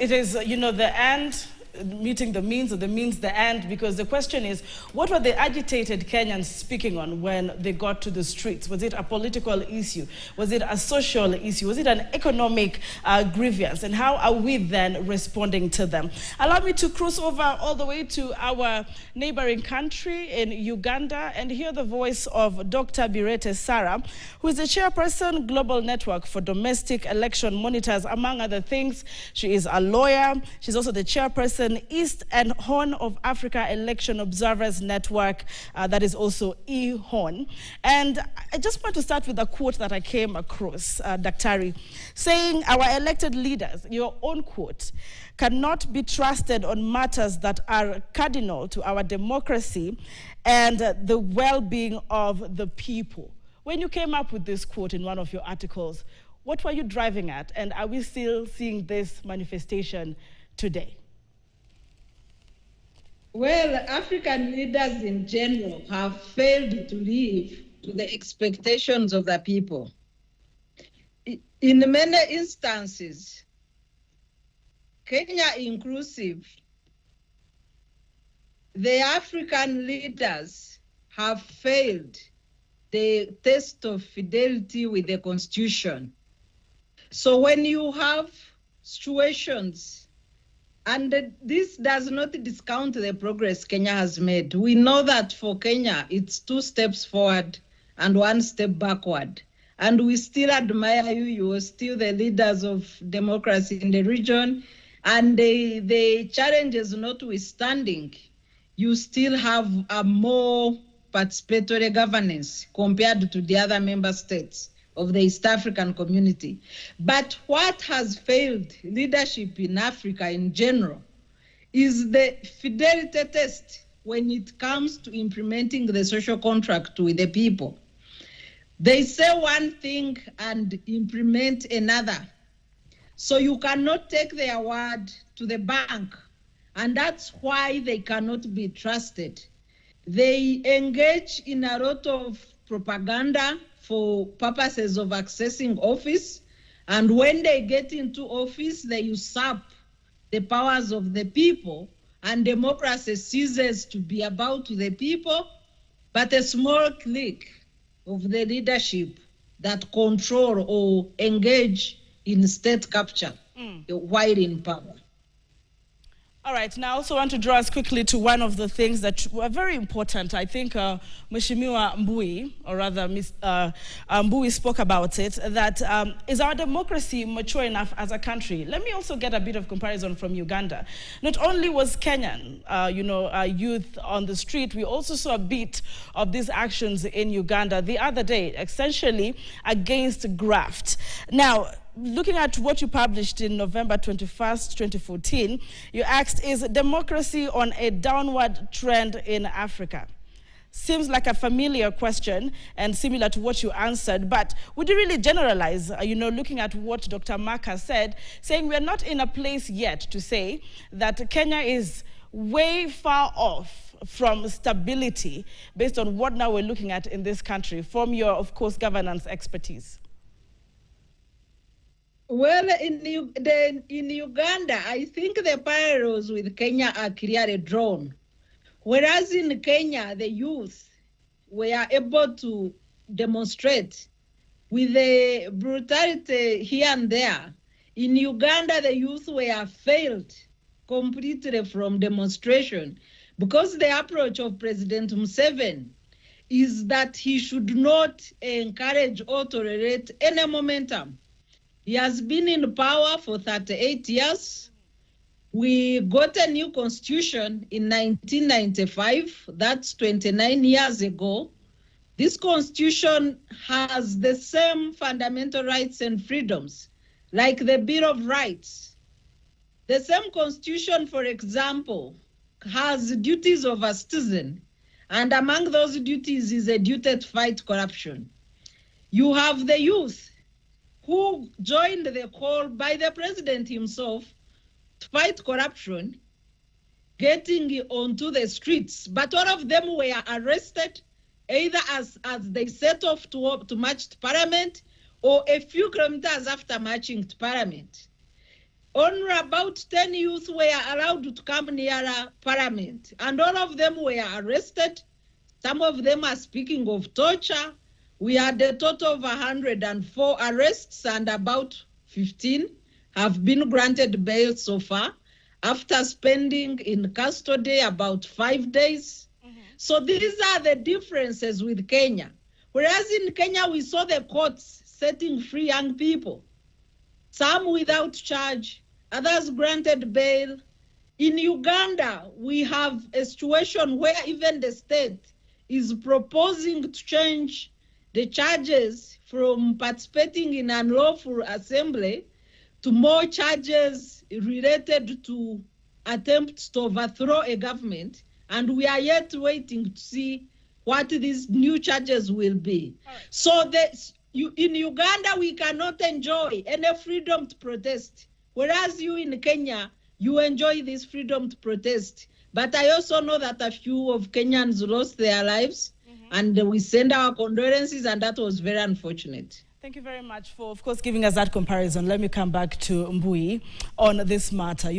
It is, the end meeting the means, or the means the end, because the question is, what were the agitated Kenyans speaking on when they got to the streets? Was it a political issue? Was it a social issue? Was it an economic grievance? And how are we then responding to them? Allow me to cross over all the way to our neighboring country in Uganda and hear the voice of Dr. Bireete Sarah, who is the chairperson, Global Network for Domestic Election Monitors, among other things. She is a lawyer. She's also the chairperson, East and Horn of Africa Election Observers Network, that is also E-Horn. And I just want to start with a quote that I came across, Daktari, saying our elected leaders, your own quote, cannot be trusted on matters that are cardinal to our democracy and the well-being of the people. When you came up with this quote in one of your articles, what were you driving at? And are we still seeing this manifestation today? Well, African leaders in general have failed to live to the expectations of the people. In many instances, Kenya inclusive, the African leaders have failed the test of fidelity with the Constitution. So when you have situations, and this does not discount the progress Kenya has made. We know that for Kenya, it's 2 steps forward and 1 step backward. And we still admire you. You are still the leaders of democracy in the region. And the challenges notwithstanding, you still have a more participatory governance compared to the other member states of the East African community. But what has failed leadership in Africa in general is the fidelity test when it comes to implementing the social contract with the people. They say one thing and implement another. So you cannot take their word to the bank, and that's why they cannot be trusted. They engage in a lot of propaganda for purposes of accessing office, and when they get into office, they usurp the powers of the people, and democracy ceases to be about the people, but a small clique of the leadership that control or engage in state capture while in power. All right, now I also want to draw us quickly to one of the things that were very important. I think Mheshimiwa Mbui, or rather Mbui spoke about it, that is our democracy mature enough as a country? Let me also get a bit of comparison from Uganda. Not only was Kenyan, youth on the street, we also saw a bit of these actions in Uganda the other day, essentially against graft. Now, looking at what you published in November 21st, 2014, you asked, is democracy on a downward trend in Africa? Seems like a familiar question and similar to what you answered, but would you really generalize, looking at what Dr. Maka said, saying we're not in a place yet to say that Kenya is way far off from stability based on what now we're looking at in this country, from your, of course, governance expertise? Well, in Uganda, I think the parallels with Kenya are clearly drawn. Whereas in Kenya, the youth were able to demonstrate with the brutality here and there. In Uganda, the youth were failed completely from demonstration because the approach of President Museveni is that he should not encourage or tolerate any momentum. He has been in power for 38 years. We got a new constitution in 1995. That's 29 years ago. This constitution has the same fundamental rights and freedoms, like the Bill of Rights. The same constitution, for example, has duties of a citizen, and among those duties is a duty to fight corruption. You have the youth who joined the call by the president himself to fight corruption, getting onto the streets. But all of them were arrested, either as they set off to march to parliament or a few kilometers after marching to parliament. only about 10 youth were allowed to come near Parliament, and all of them were arrested. Some of them are speaking of torture. We had a total of 104 arrests, and about 15 have been granted bail so far, after spending in custody about 5 days. So these are the differences with Kenya. Whereas in Kenya, we saw the courts setting free young people, some without charge, others granted bail. In Uganda, we have a situation where even the state is proposing to change the charges from participating in unlawful assembly to more charges related to attempts to overthrow a government. And we are yet waiting to see what these new charges will be. Right. So in Uganda, we cannot enjoy any freedom to protest, whereas you in Kenya, you enjoy this freedom to protest. But I also know that a few of Kenyans lost their lives, and we send our condolences, and that was very unfortunate. Thank you very much for, of course, giving us that comparison. Let me come back to Mbui on this matter.